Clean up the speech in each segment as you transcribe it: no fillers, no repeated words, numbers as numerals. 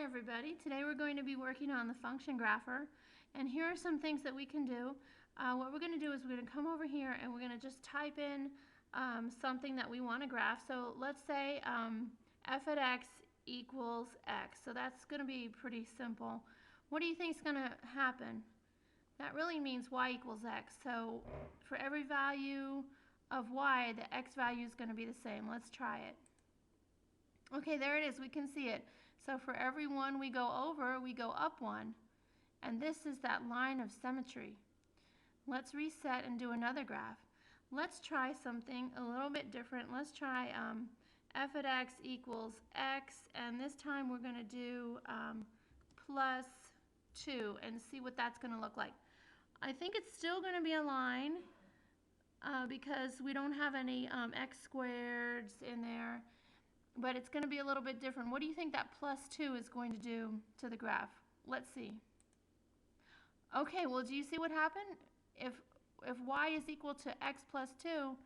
everybody. Today we're going to be working on the function grapher, and here are some things that we can do. What we're going to do is we're going to come over here and we're going to just type in something that we want to graph. So let's say f at x equals x. So that's going to be pretty simple. What do you think is going to happen? That really means y equals x. So for every value of y, the x value is going to be the same. Let's try it. Okay, there it is. We can see it. So for every one we go over, we go up one. And this is that line of symmetry. Let's reset and do another graph. Let's try something a little bit different. Let's try f at x equals x, and this time we're going to do plus 2 and see what that's going to look like. I think it's still going to be a line because we don't have any x squareds in there. But it's going to be a little bit different. What do you think that plus 2 is going to do to the graph? Let's see. Okay, well, do you see what happened? If y is equal to x plus 2,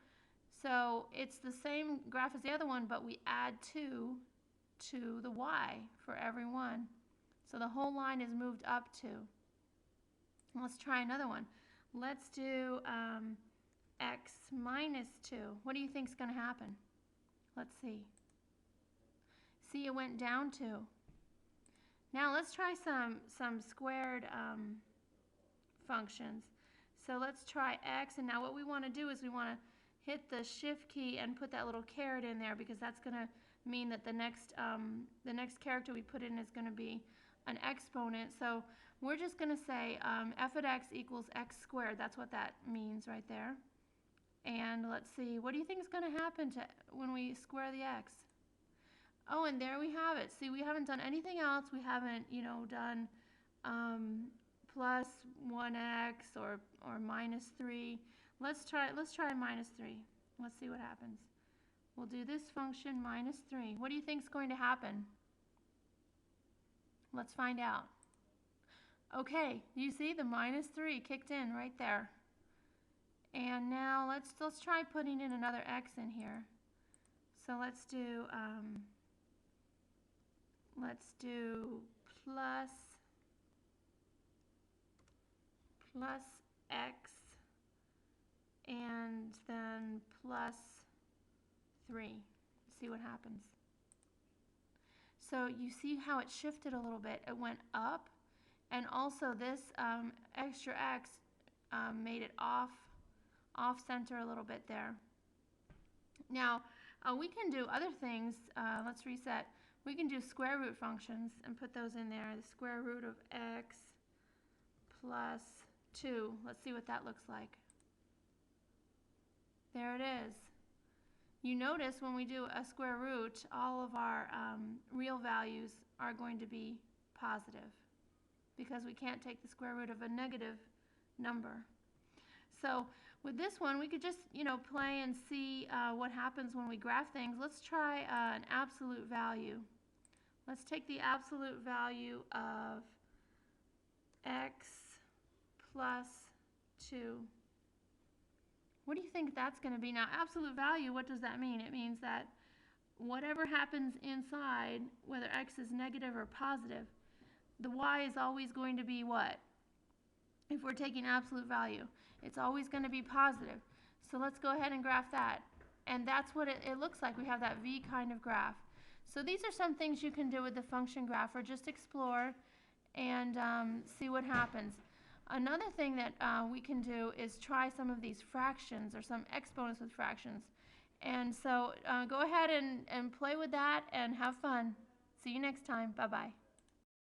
so it's the same graph as the other one, but we add 2 to the y for every one. So the whole line is moved up 2. Let's try another one. Let's do x minus 2. What do you think is going to happen? Let's see. See, it went down 2. Now let's try some squared functions. So let's try x, and now what we want to do is we want to hit the shift key and put that little caret in there, because that's going to mean that the next character we put in is going to be an exponent. So we're just going to say f at x equals x squared. That's what that means right there. And let's see, what do you think is going to happen when we square the x? Oh, and there we have it. See, we haven't done anything else. We haven't, done plus 1x or minus 3. Let's try minus 3. Let's see what happens. We'll do this function minus 3. What do you think is going to happen? Let's find out. Okay, you see the minus 3 kicked in right there. And now let's try putting in another x in here. So let's do plus x and then plus 3. See what happens. So you see how it shifted a little bit. It went up, and also this extra x made it off center a little bit there. Now we can do other things. Let's reset. We can do square root functions and put those in there. The square root of x plus 2. Let's see what that looks like. There it is. You notice when we do a square root, all of our real values are going to be positive, because we can't take the square root of a negative number. So with this one, we could just, play and see what happens when we graph things. Let's try an absolute value. Let's take the absolute value of x plus 2. What do you think that's going to be? Now, absolute value, what does that mean? It means that whatever happens inside, whether x is negative or positive, the y is always going to be what? If we're taking absolute value, it's always going to be positive. So let's go ahead and graph that. And that's what it looks like. We have that V kind of graph. So these are some things you can do with the function graph, or just explore and see what happens. Another thing that we can do is try some of these fractions, or some exponents with fractions. And so go ahead and play with that and have fun. See you next time. Bye-bye.